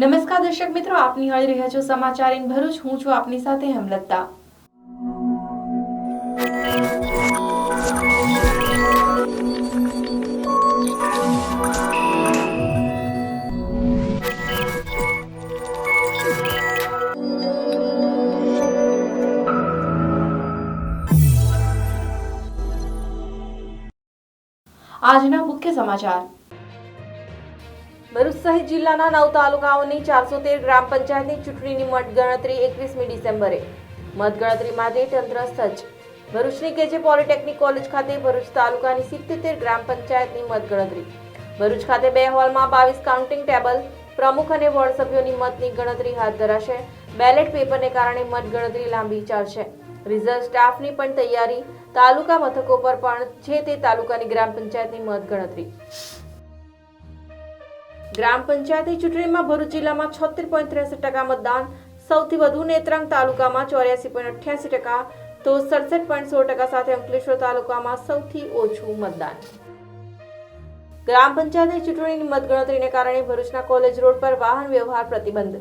નમસ્કાર દર્શક મિત્રો, આપ નિહાળી રહ્યા છો સમાચાર ઇન ભરૂચ. હું છું આપની સાથે હેમલતા. આજના મુખ્ય સમાચાર. ભરૂચ સહિત જિલ્લાના 9 તાલુકાઓની 413 ગ્રામ પંચાયતની ચૂંટણીની મતગણતરી 21મી ડિસેમ્બરે. મતગણતરી માટે તંત્ર સજ્જ. ભરૂચની કેજે પોલિટેકનિક કોલેજ ખાતે ભરૂચ તાલુકાની 77 ગ્રામ પંચાયતની મતગણતરી. ભરૂચ ખાતે 2 હોલમાં 22 કાઉન્ટિંગ ટેબલ, પ્રમુખ અને વોર્ડ સભ્યોની મતની ગણતરી હાથ ધરાશે. બેલેટ પેપરને કારણે મતગણતરી લાંબી ચાલશે. રિઝર્વ સ્ટાફની પણ તૈયારી. તાલુકા મથકો પર પણ જે તે તાલુકાની ગ્રામ પંચાયતની મતગણતરી. ગ્રામ પંચાયતની ચૂંટણીમાં ભરૂચ જિલ્લામાં 76.63% મતદાન. સૌથી વધુ નેત્રંગ તાલુકામાં 84.88%, તો 67.16% સાથે અંકલેશ્વર તાલુકામાં સૌથી ઓછું મતદાન. ગ્રામ પંચાયતની ચૂંટણીની મતગણતરીને કારણે ભરૂચના કોલેજ રોડ પર વાહન વ્યવહાર પ્રતિબંધ.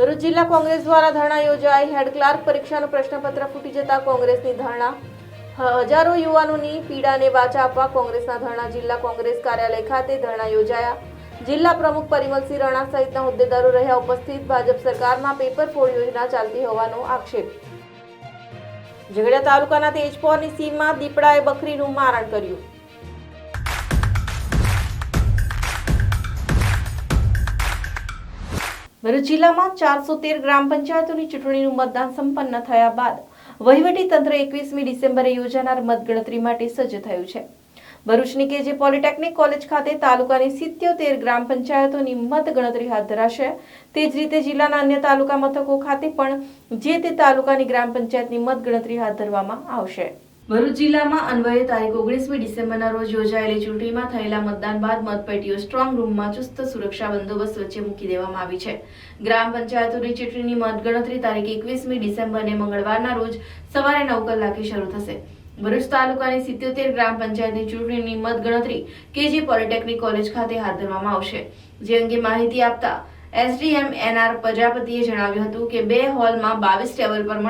ભરૂચ જિલ્લા કોંગ્રેસ દ્વારા ધરણા યોજાઈ. હેડ ક્લાર્ક પરીક્ષાનું પ્રશ્નપત્ર ફૂટી જતા કોંગ્રેસની ધરણા. હજારો યુવાનોની પીડાને વાચા આપવા કોંગ્રેસના ધરણા. જિલ્લા કોંગ્રેસ કાર્યાલય ખાતે ધરણા યોજાયા. જિલ્લા પ્રમુખ પરિમલસિંહ રણા સહિતના હોદ્દેદારો રહ્યા ઉપસ્થિત. ભાજપ સરકારના પેપર ફોડ યોજના ચાલતી હોવાનો આક્ષેપ. ઝઘડિયા તાલુકાના તેજપોરની સીમમાં દીપડાએ બકરીનું મારણ કર્યું. ભરૂચ જિલ્લામાં 413 ગ્રામ પંચાયતોની ચૂંટણીનું મતદાન સંપન્ન થયા બાદ વહીવટી તંત્ર 21મી ડિસેમ્બરે યોજાનાર મતગણતરી માટે સજ્જ થયું છે. ભરૂચની કેજે પોલિટેકનિક કોલેજ ખાતે તાલુકાની 77 ગ્રામ પંચાયતોની મતગણતરી હાથ ધરાશે. તે જ રીતે જિલ્લાના અન્ય તાલુકા મથકો ખાતે પણ જે તે તાલુકાની ગ્રામ પંચાયતની મતગણતરી હાથ ધરવામાં આવશે. ભરૂચ જિલ્લામાં અન્વયે તારીખ 19મી ડિસેમ્બરના રોજ યોજાયેલી ચૂંટણીમાં થયેલા મતદાન બાદ મતપેટીઓ સ્ટ્રોંગ રૂમમાં ચુસ્ત સુરક્ષા બંદોબસ્ત વચ્ચે મૂકી દેવામાં આવી છે. ગ્રામ પંચાયતોની ચૂંટણીની મતગણતરી તારીખ 21મી ડિસેમ્બરને મંગળવારના રોજ સવારે 9 કલાકે શરૂ થશે. ભરૂચ તાલુકાની 77 ગ્રામ પંચાયતની ચૂંટણીની મતગણતરી કેજી પોલિટેકનિક કોલેજ ખાતે હાથ ધરવામાં આવશે. જે અંગે માહિતી આપતા એસડીએમ એનઆર પ્રજાપતિએ જણાવ્યું હતું કે 2 હોલમાં 22 ટેબલ પર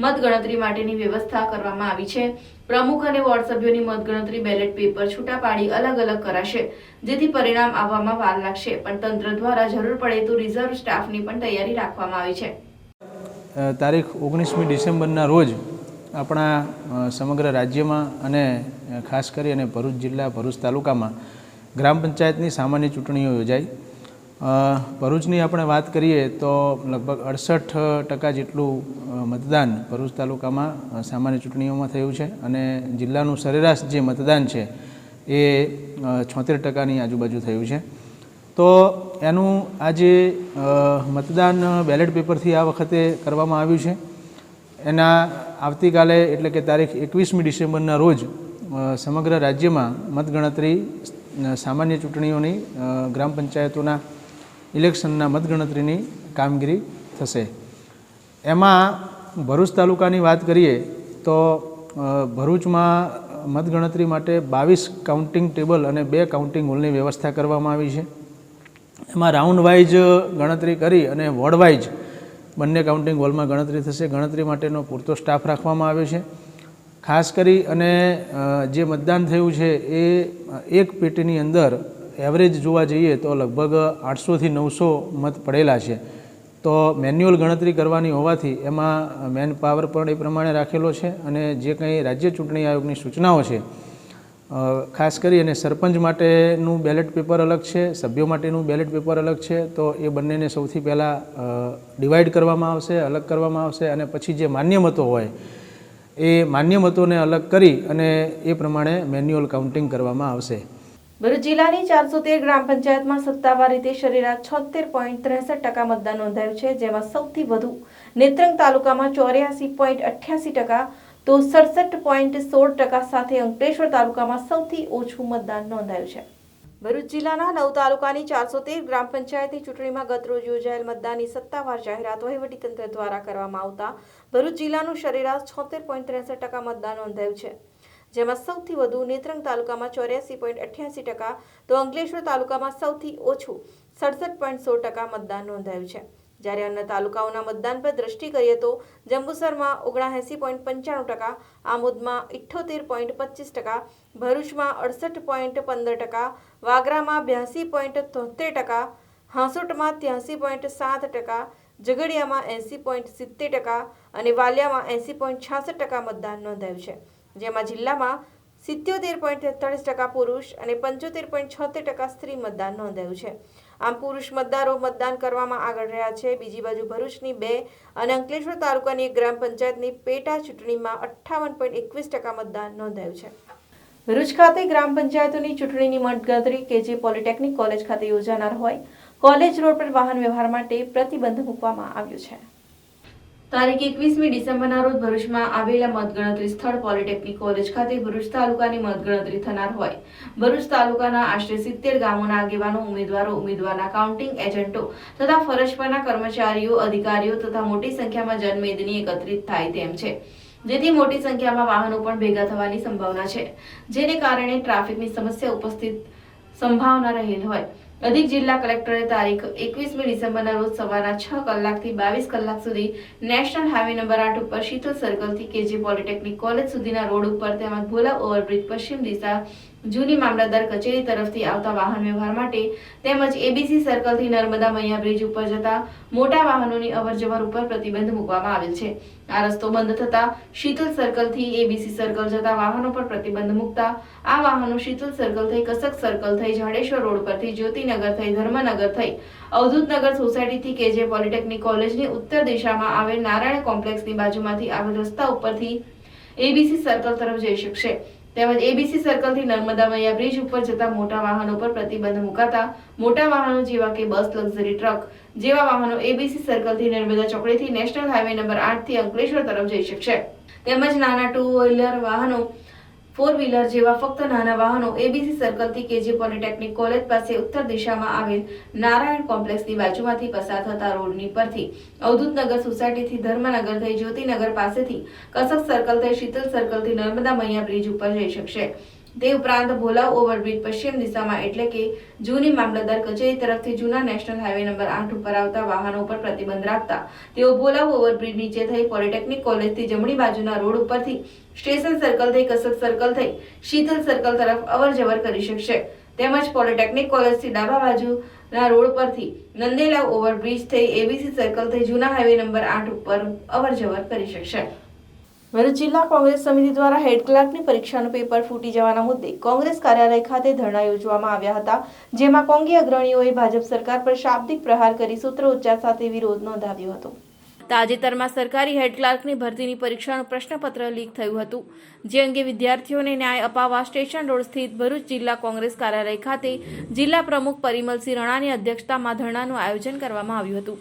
મતગણતરી માટેની વ્યવસ્થા કરવામાં આવી છે. પ્રમુખ અને વોર્ડ સભ્યોની મતગણતરી બેલેટ પેપર છૂટા પાડી અલગ અલગ કરાશે, જેથી પરિણામ આવવામાં વાર લાગશે. પણ તંત્ર દ્વારા જરૂર પડે તો રિઝર્વ સ્ટાફની પણ તૈયારી રાખવામાં આવી છે. તારીખ 19મી ડિસેમ્બરના રોજ આપણા સમગ્ર રાજ્યમાં અને ખાસ કરી અને ભરૂચ જિલ્લા ભરૂચ તાલુકામાં ગ્રામ પંચાયતની સામાન્ય ચૂંટણીઓ યોજાઈ. ભરૂચની આપણે વાત કરીએ તો લગભગ 68% જેટલું મતદાન ભરૂચ તાલુકામાં સામાન્ય ચૂંટણીઓમાં થયું છે અને જિલ્લાનું સરેરાશ જે મતદાન છે એ 76%ની આજુબાજુ થયું છે. તો એનું આ જે મતદાન બેલેટ પેપરથી આ વખતે કરવામાં આવ્યું છે, એના આવતીકાલે એટલે કે તારીખ 21મી ડિસેમ્બરના રોજ સમગ્ર રાજ્યમાં મતગણતરી સામાન્ય ચૂંટણીઓની ગ્રામ પંચાયતોના ઇલેક્શનના મતગણતરીની કામગીરી થશે. એમાં ભરૂચ તાલુકાની વાત કરીએ તો ભરૂચમાં મતગણતરી માટે 22 કાઉન્ટિંગ ટેબલ અને 2 કાઉન્ટિંગ હોલની વ્યવસ્થા કરવામાં આવી છે. એમાં રાઉન્ડ વાઇઝ ગણતરી કરી અને વોર્ડ વાઇઝ બંને કાઉન્ટિંગ હોલમાં ગણતરી થશે. ગણતરી માટેનો પૂરતો સ્ટાફ રાખવામાં આવ્યો છે. ખાસ કરી અને જે મતદાન થયું છે એ એક પેટીની અંદર એવરેજ જોવા જઈએ તો લગભગ 800થી 900 મત પડેલા છે. તો મેન્યુઅલ ગણતરી કરવાની હોવાથી એમાં મેન પાવર પણ એ પ્રમાણે રાખેલો છે અને જે કંઈ રાજ્ય ચૂંટણી આયોગની સૂચનાઓ છે, ખાસ કરી અને સરપંચ માટેનું બેલેટ પેપર અલગ છે, સભ્યો માટેનું બેલેટ પેપર અલગ છે. તો એ બંનેને સૌથી પહેલાં ડિવાઈડ કરવામાં આવશે, અલગ કરવામાં આવશે અને પછી જે માન્ય મતો હોય એ માન્ય મતોને અલગ કરી અને એ પ્રમાણે મેન્યુઅલ કાઉન્ટિંગ કરવામાં આવશે. ભરૂચ જિલ્લાની 413 ગ્રામ પંચાયતમાં સત્તાવાર રીતે સરેરાશ 76.63% મતદાન નોંધાયું છે. જેમાં સૌથી વધુ નેત્રંગ તાલુકામાં 84.88%, તો 67.16% સાથે અંકલેશ્વર તાલુકામાં સૌથી ઓછું મતદાન નોંધાયું છે. ભરૂચ જિલ્લાના 9 તાલુકાની 413 ગ્રામ પંચાયતની ચૂંટણીમાં ગતરોજ યોજાયેલ મતદાનની સત્તાવાર જાહેરાત વહીવટીતંત્ર દ્વારા કરવામાં આવતા ભરૂચ જિલ્લાનું સરેરાશ 76.63% મતદાન નોંધાયું છે. જેમાં સૌથી વધુ નેત્રંગ તાલુકામાં 84.88%, તો અંકલેશ્વર તાલુકામાં સૌથી ઓછું 67.16% મતદાન નોંધાયું છે, જ્યારે અન્ય તાલુકાઓના મતદાન પર દ્રષ્ટિ કરીએ તો જંબુસરમાં 79.95%, આમોદમાં 78.25%, ભરૂચમાં 68.15%, વાગરામાં 82.73%, હાંસોટમાં 83.7%, ઝઘડિયામાં 80.70% અને વાલિયામાં 80.66% મતદાન નોંધાયું છે, જેમાં જિલ્લામાં 77.43% પુરુષ અને 75.76% સ્ત્રી મતદાન નોંધાયું છે. આમ પુરુષ મતદારો મતદાન કરવામાં આગળ રહ્યા છે. બીજી બાજુ ભરૂચની 2 અને અંકલેશ્વર તાલુકાની 1 ગ્રામ પંચાયતની પેટા ચૂંટણીમાં 58.21% મતદાન નોંધાયું છે. ભરૂચ ખાતે ગ્રામ પંચાયતોની ચૂંટણીની મતગણતરી કેજે પોલિટેકનિક કોલેજ ખાતે યોજાનાર હોય, કોલેજ રોડ પર વાહન વ્યવહાર માટે પ્રતિબંધ મૂકવામાં આવ્યો છે. તારીખ 21મી ડિસેમ્બરના રોજ ભરૂચમાં આવેલા મતગણતરી સ્થળ પોલિટેકનિક કોલેજ ખાતે ભરૂચ તાલુકાની મતગણતરી થનાર હોય, ભરૂચ તાલુકાના આશરે 70 ગામોના આગેવાનો, ઉમેદવારો, ઉમેદવારના કાઉન્ટિંગ એજન્ટો તથા ફરજ પરના કર્મચારીઓ, અધિકારીઓ તથા મોટી સંખ્યામાં જનમેદની એકત્રિત થાય તેમ છે, જેથી મોટી સંખ્યામાં વાહનો પણ ભેગા થવાની સંભાવના છે, જેને કારણે ટ્રાફિકની સમસ્યા ઉપસ્થિત સંભાવના રહેલ હોય. અધિક જિલ્લા કલેક્ટરે તારીખ 21મી ડિસેમ્બરના રોજ સવારના 6 કલાકથી 22 કલાક સુધી નેશનલ હાઈવે નંબર 8 ઉપર શીતલ સર્કલથી કેજે પોલિટેકનિક કોલેજ સુધીના રોડ ઉપર તેમજ ભોલા ઓવરબ્રિજ પશ્ચિમ દિશા જૂની મામલતદાર કચેરી તરફથી આવતા વાહન વ્યવહાર માટે તેમજ એબીસી સર્કલથી નર્મદા મૈયા બ્રિજ ઉપર જતા મોટા વાહનોની અવરજવર ઉપર પ્રતિબંધ મૂકવામાં આવેલ છે. આ રસ્તો બંધ થતા શીતલ સર્કલથી એબીસી સર્કલ જતા વાહનો પર પ્રતિબંધ મૂકતા આ વાહનો શીતલ સર્કલ થઈ કસક સર્કલ થઈ જાડેશ્વર રોડ પરથી જ્યોતિનગર થઈ ધર્મનગર થઈ અવધૂતનગર સોસાયટીથી કેજે પોલિટેકનિક કોલેજની ઉત્તર દિશામાં આવેલ નારાયણ કોમ્પ્લેક્સની બાજુમાંથી આવેલ રસ્તા ઉપરથી એબીસી સર્કલ તરફ જઈ શકશે. તેમજ એબીસી સર્કલથી નર્મદા મૈયા બ્રિજ ઉપર જતા મોટા વાહનો પર પ્રતિબંધ મુકાતા મોટા વાહનો જેવા કે બસ, લક્ઝરી ટ્રક જેવા વાહનો એબીસી સર્કલથી નર્મદા ચોકડીથી નેશનલ હાઈવે નંબર 8 થી અંકલેશ્વર તરફ જઈ શકશે. તેમજ નાના 2 વ્હીલર વાહનો, 4 વ્હીલર જેવા ફક્ત નાના વાહનો એબીસી સર્કલથી કેજે પોલિટેકનિક કોલેજ પાસે ઉત્તર દિશામાં આવેલ નારાયણ કોમ્પ્લેક્સની બાજુમાંથી પસાર થતા રોડની પરથી અવધૂતનગર સોસાયટીથી ધર્મનગર થઈ જ્યોતિનગર પાસેથી કસક સર્કલ થઈ શીતલ સર્કલથી નર્મદા મૈયા બ્રિજ ઉપર જઈ શકશે. તે ઉપરાંત ભોલા ઓવરબ્રિજ પશ્ચિમ દિશામાં એટલે કે જૂની મામલતદાર કચેરી તરફથી જૂના નેશનલ હાઈવે નંબર 8 ઉપર આવતા વાહનો પર પ્રતિબંધ રાખતા તેઓ ભોલા ઓવરબ્રિજ નીચે થઈ પોલિટેકનિક કોલેજથી જમણી બાજુના રોડ ઉપરથી સ્ટેશન સર્કલ થઈ કસક સર્કલ થઈ શીતલ સર્કલ તરફ અવરજવર કરી શકશે. તેમજ પોલિટેકનિક કોલેજથી ડાબા બાજુના રોડ પરથી નંદેલા ઓવરબ્રિજ થઈ એબીસી સર્કલ થઈ જૂના હાઈવે નંબર 8 ઉપર અવરજવર કરી શકશે. ભરૂચ જિલ્લા કોંગ્રેસ સમિતિ દ્વારા હેડ ક્લાર્કની પરીક્ષાનું પેપર ફૂટી જવાના મુદ્દે કોંગ્રેસ કાર્યાલય ખાતે ધરણા યોજવામાં આવ્યા હતા, જેમાં કોંગી અગ્રણીઓએ ભાજપ સરકાર પર શાબ્દિક પ્રહાર કરી સૂત્રોચ્ચાર સાથે વિરોધ નોંધાવ્યો હતો. તાજેતરમાં સરકારી હેડ ક્લાર્કની ભરતીની પરીક્ષાનું પ્રશ્નપત્ર લીક થયું હતું, જે અંગે વિદ્યાર્થીઓને ન્યાય અપાવવા સ્ટેશન રોડ સ્થિત ભરૂચ જિલ્લા કોંગ્રેસ કાર્યાલય ખાતે જિલ્લા પ્રમુખ પરિમલસિંહ રણાની અધ્યક્ષતામાં ધરણાનું આયોજન કરવામાં આવ્યું હતું.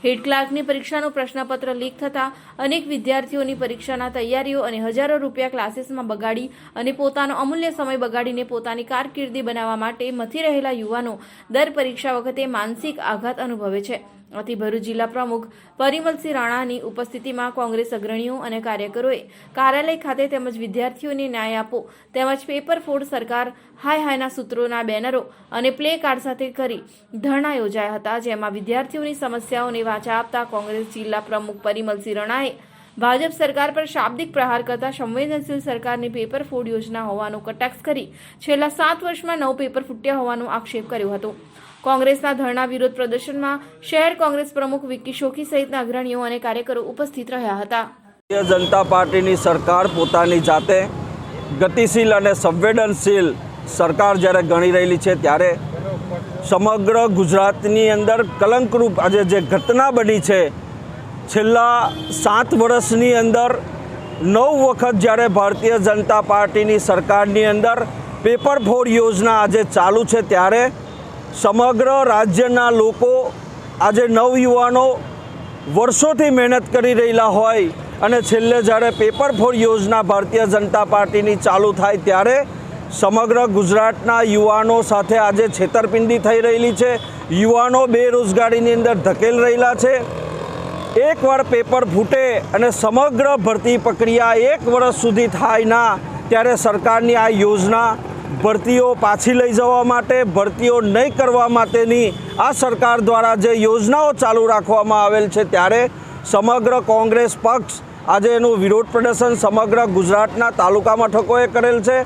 હેડ ક્લાર્કની પરીક્ષાનું પ્રશ્નપત્ર લીક થતાં અનેક વિદ્યાર્થીઓની પરીક્ષાના તૈયારીઓ અને હજારો રૂપિયા ક્લાસીસમાં બગાડી અને પોતાનો અમૂલ્ય સમય બગાડીને પોતાની કારકિર્દી બનાવવા માટે મથી રહેલા યુવાનો દર પરીક્ષા વખતે માનસિક આઘાત અનુભવે છે. આથી ભરૂચ જિલ્લા પ્રમુખ પરિમલસિંહ રાણાની ઉપસ્થિતિમાં કોંગ્રેસ અગ્રણીઓ અને કાર્યકરોએ કાર્યાલય ખાતે તેમજ વિદ્યાર્થીઓને ન્યાય આપો તેમજ પેપર ફોડ સરકાર હાય હાયના સૂત્રોના બેનરો અને પ્લે કાર્ડ સાથે કરી ધરણા યોજાયા હતા, જેમાં વિદ્યાર્થીઓની સમસ્યાઓને વાચા આપતા કોંગ્રેસ જિલ્લા પ્રમુખ પરિમલસિંહ રાણાએ ભાજપ સરકાર પર શાબ્દિક પ્રહાર કરતા સંવેદનશીલ સરકારની પેપર ફોડ યોજના હોવાનો કટાક્ષ કરી છેલ્લા 7 વર્ષમાં 9 પેપર ફૂટ્યા હોવાનો આક્ષેપ કર્યો હતો. કોંગ્રેસના ધરણા વિરોધ પ્રદર્શનમાં શહેર કોંગ્રેસ પ્રમુખ વિક્કી શોકી સહિતના અગ્રણીઓ અને કાર્યકરો ઉપસ્થિત રહ્યા હતા. ભારતીય જનતા પાર્ટીની સરકાર પોતાની જાતે ગતિશીલ અને સંવેદનશીલ સરકાર જ્યારે ગણી રહેલી છે, ત્યારે સમગ્ર ગુજરાતની અંદર કલંકરૂપ આજે જે ઘટના બની છે, છેલ્લા 7 વર્ષની અંદર 9 વખત જ્યારે ભારતીય જનતા પાર્ટીની સરકારની અંદર પેપર ફોડ યોજના આજે ચાલુ છે, ત્યારે સમગ્ર રાજ્યના લોકો આજે નવયુવાનો વર્ષોથી મહેનત કરી રહેલા હોય અને છેલ્લે જ્યારે પેપર ફોડ યોજના ભારતીય જનતા પાર્ટીની ચાલુ થાય, ત્યારે સમગ્ર ગુજરાતના યુવાનો સાથે આજે છેતરપિંડી થઈ રહેલી છે. યુવાનો બેરોજગારીની અંદર ધકેલ રહેલા છે. એકવાર પેપર ફૂટે અને સમગ્ર ભરતી પ્રક્રિયા 1 વર્ષ સુધી થાય ના, ત્યારે સરકારની આ યોજના ભરતીઓ પાછી લઈ જવા માટે, ભરતીઓ નહીં કરવા માટેની આ સરકાર દ્વારા જે યોજનાઓ ચાલુ રાખવામાં આવેલ છે, ત્યારે સમગ્ર કોંગ્રેસ પક્ષ આજે એનું વિરોધ પ્રદર્શન સમગ્ર ગુજરાતના તાલુકા મથકોએ કરેલ છે.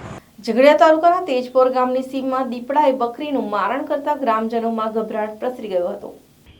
ઝઘડિયા તાલુકાના તેજપોર ગામની સીમમાં દીપડાએ બકરીનું મારણ કરતા ગ્રામજનોમાં ગભરાટ પ્રસરી ગયો હતો.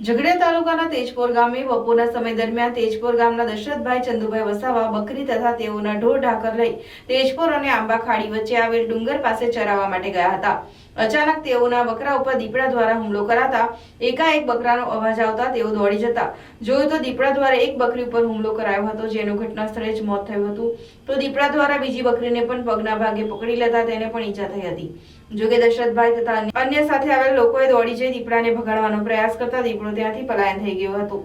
ઝઘડિયા તાલુકાના તેજપોર ગામે બપોરના સમય દરમિયાન તેજપોર ગામના દશરથભાઈ ચંદુભાઈ વસાવા બકરી તથા તેઓના ઢોર ઢાકર લઈ તેજપોર અને આંબા ખાડી વચ્ચે આવેલ ડુંગર પાસે ચરાવવા માટે ગયા હતા. અચાનક તેઓના બકરા ઉપર દીપડા દ્વારા હુમલો કરાતા એકાએક બકરાનો અવાજ આવતા તેઓ દોડી જતા જોયું તો દીપડા દ્વારા એક બકરી ઉપર હુમલો કરાયો હતો, જેનું ઘટના સ્થળે જ મોત થયું હતું. તો દીપડા દ્વારા બીજી બકરીને પણ પગના ભાગે પકડી લેતા તેને પણ ઈજા થઈ હતી. જોકે દશરથભાઈ તથા અન્ય સાથે આવેલ લોકોએ દોડી જઈ દીપડાને ભગાડવાનો પ્રયાસ કરતા દીપડો ત્યાંથી પલાયન થઈ ગયો હતો,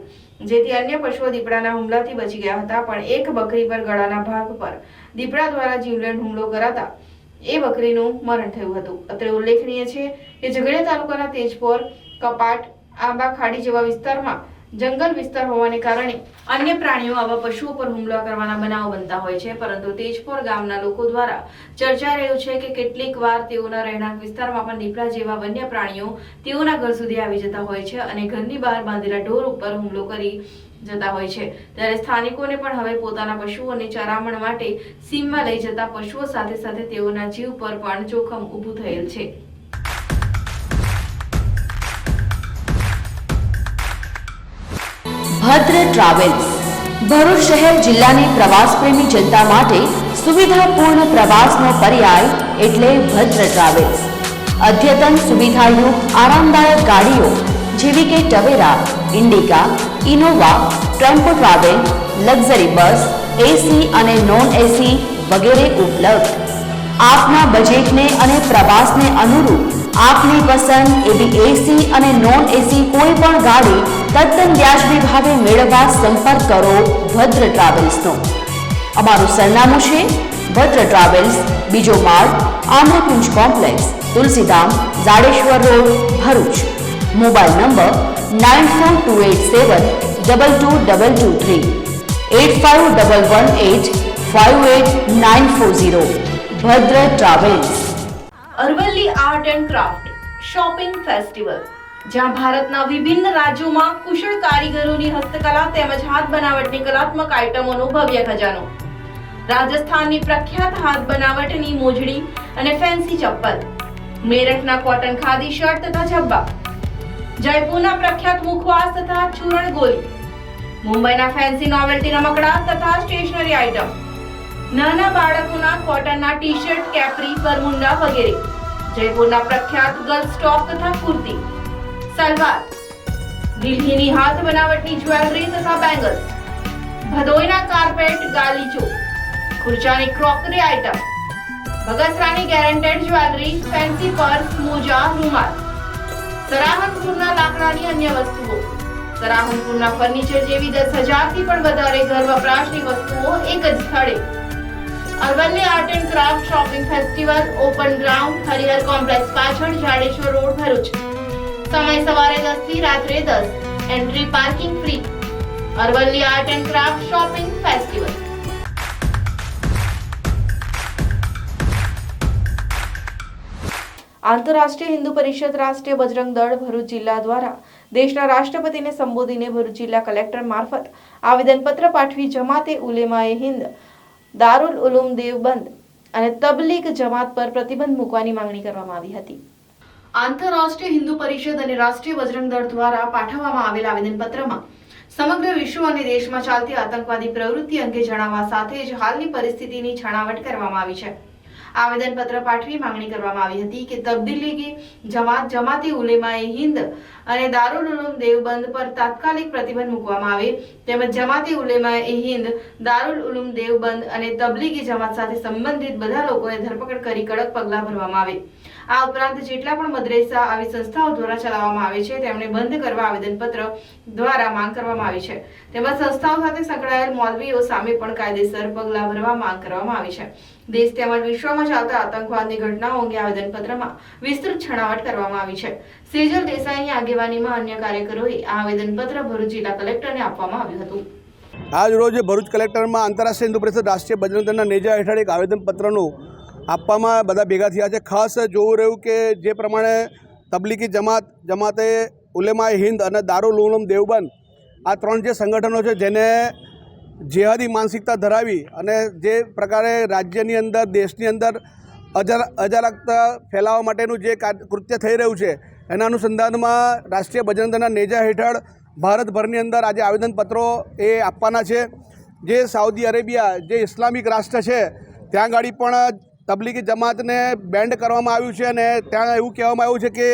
જેથી અન્ય પશુઓ દીપડાના હુમલાથી બચી ગયા હતા. પણ એક બકરી પર ગળાના ભાગ પર દીપડા દ્વારા જીવલેણ હુમલો કરાતા એ બકરીનું મરણ થયું હતું. અત્રે ઉલ્લેખનીય છે કે ઝઘડિયા તાલુકાના તેજપોર, કપાટ, આંબા ખાડી જેવા વિસ્તારમાં જંગલ વિસ્તાર હોવાને કારણે અન્ય પ્રાણીઓ આવા પશુઓ પર હુમલા કરવાના બનાવો બનતા હોય છે. પરંતુ તેજપોર ગામના લોકો દ્વારા ચર્ચા રહ્યું છે કે કેટલીક વાર તેઓના રહેણાંક વિસ્તારમાં પણ દીપડા જેવા વન્ય પ્રાણીઓ તેઓના ઘર સુધી આવી જતા હોય છે અને ઘરની બહાર બાંધેલા ઢોર ઉપર હુમલો કરી જતા હોય છે. ત્યારે સ્થાનિકોને પણ હવે પોતાના પશુઓને ચરામણ માટે સીમમાં લઈ જતા પશુઓ સાથે સાથે તેઓના જીવ પર પણ જોખમ ઊભું થયેલ છે. ભદ્ર ટ્રાવેલ્સ ભરૂચ શહેર જિલ્લાની પ્રવાસ પ્રેમી જનતા માટે સુવિધાપૂર્ણ પ્રવાસનો પર્યાય એટલે ભદ્ર ટ્રાવેલ્સ. અદ્યતન સુવિધાયુક્ત આરામદાયક ગાડીઓ જેવી કે Tavera, Indica, Innova, tempo travel, luxury bus, AC અને નોન એસી વગેરે ઉપલબ્ધ. આપના બજેટને અને પ્રવાસને અનુરૂપ આપની પસંદ એવી એસી અને નોન એસી કોઈ પણ ગાડી તદ્દન વ્યાજબી ભાવે મેળવવા સંપર્ક કરો ભદ્ર ટ્રાવેલ્સનો. અમારું સરનામું છે ભદ્ર ટ્રાવેલ્સ, બીજો માળ, Andhrakunj complex, Tulsidham, Jadeshwar road, Bharuch. Mobile number 9428722223 8511858940. Bhadra travels. Aravalli art and craft shopping festival, જ્યાં ભારતના વિભિન્ન રાજ્યોમાં કુશળ કારીગરોની હસ્તકલા તેમજ હાથ બનાવટની કલાત્મક આઇટમોનો ભવ્ય ખજાનો. રાજસ્થાનની પ્રખ્યાત હાથ બનાવટની મોજડી અને ફેન્સી ચપ્પલ, મેરઠના કોટન ખાદી શર્ટ તથા ઝબ્બા, જયપુરના પ્રખ્યાત મુખવાસ તથા ચૂરણ ગોલી, મુંબઈના ફેન્સી નોવેલ્ટી રમકડા તથા સ્ટેશનરી આઇટમ, નાના બાળકોના કોટનના ટી શર્ટ, કેપ્રી, બરમુંડા વગેરે, જયપુરના પ્રખ્યાત ગર્લ્સ ટોપ તથા કુર્તી, સલવાર, દિલ્હીની હાથ બનાવટની જ્વેલરી તથા બેંગલ્સ, ભદોઈના કાર્પેટ, ગાલીચો, ખુરચાની ક્રોકરી આઇટમ, બગસરાની ગેરંટેડ જ્વેલરી, ફેન્સી પર્સ, મોજા, રૂમાલ, સરાહનપુરના લાકડાની અન્ય વસ્તુઓ, સરાહનપુરના ફર્નિચર જેવી 10,000 થી પણ વધારે ઘર વપરાશની વસ્તુઓ એક જ સ્થળે. Aravalli art and craft shopping festival, open ground, Harihar complex પાછળ, જાડેશ્વર રોડ, ભરૂચ. સમય સવારે 10 થી રાત્રે 10. Entry parking free. Aravalli art and craft shopping festival. આંતરરાષ્ટ્રીય હિન્દુ પરિષદ, રાષ્ટ્રીય બજરંગ દળ ભરૂચ જિલ્લા દ્વારા દેશના રાષ્ટ્રપતિને સંબોધીને ભરૂચ જિલ્લા કલેક્ટર મારફત આવેદનપત્ર પાઠવી જમાતે ઉલેમાએ હિન્દ, દારુલ ઉલૂમ દેવબંદ અને તબલીગ જમાત પર પ્રતિબંધ મૂકવાની માંગણી કરવામાં આવી હતી. આંતરરાષ્ટ્રીય હિન્દુ પરિષદ અને રાષ્ટ્રીય બજરંગ દળ દ્વારા પાઠવવામાં આવેલ આવેદનપત્રમાં સમગ્ર વિશ્વ અને દેશમાં ચાલતી આતંકવાદી પ્રવૃત્તિ અંગે જણાવવા સાથે જ હાલની પરિસ્થિતિની છણાવટ કરવામાં આવી છે. આવેદનપત્ર પાઠવી માંગણી કરવામાં આવી હતી કે તબલીગી જમાત, જમાતે ઉલેમાએ હિન્દ અને દારુલ ઉલૂમ દેવબંદ પર તાત્કાલિક પ્રતિબંધ મૂકવામાં આવે તેમજ જમાતે ઉલેમાએ હિન્દ, દારુલ ઉલૂમ દેવબંદ અને તબલીગી જમાત સાથે સંબંધિત બધા લોકોએ ધરપકડ કરી કડક પગલાં ભરવામાં આવે. આ ઉપરાંત જેટલા પણ મદરેસા આવી સંસ્થાઓ દ્વારા ચલાવવામાં આવે છે તેમને બંધ કરવા આવેદનપત્ર દ્વારા માંગ કરવામાં આવી છે. તેમજ સંસ્થાઓ સાથે સંકળાયેલ મૌલવીઓ સામે પણ કાયદેસર પગલાં ભરવા માંગ કરવામાં આવી છે. દેશ તેમજ વિશ્વમાં ચાલતા આતંકવાદની ઘટનાઓ અંગે આવેદનપત્રમાં વિસ્તૃત છણાવટ કરવામાં આવી છે. સેજલ દેસાઈની આગેવાનીમાં અન્ય કાર્યકરોએ આ આવેદનપત્ર ભરૂચ જિલ્લા કલેક્ટરને આપવામાં આવ્યું હતું. આજ રોજ ભરૂચ કલેક્ટરમાં આંતરરાષ્ટ્રીય હિન્દુ પરિષદ, રાષ્ટ્રીય બજરંગ દળના નેજા હેઠળ એક આવેદનપત્રનું આપવામાં બધા ભેગા થયા છે. ખાસ જોવું રહ્યું કે જે પ્રમાણે તબલીગી જમાતે ઉલેમાએ હિન્દ અને દારુલ ઉલૂમ દેવબંદ આ 3 જે સંગઠનો છે જેને જેહાદી માનસિકતા ધરાવી અને જે પ્રકારે રાજ્યની અંદર દેશની અંદર અજાગૃતતા ફેલાવવા માટેનું જે કૃત્ય થઈ રહ્યું છે એના અનુસંધાનમાં રાષ્ટ્રીય બજરંગ દળના નેજા હેઠળ ભારતભરની અંદર આજે આવેદનપત્રો એ આપવાના છે. જે સાઉદી અરેબિયા જે ઇસ્લામિક રાષ્ટ્ર છે ત્યાં આગળ પણ તબલીગી જમાતને બેન્ડ કરવામાં આવ્યું છે અને ત્યાં એવું કહેવામાં આવ્યું છે કે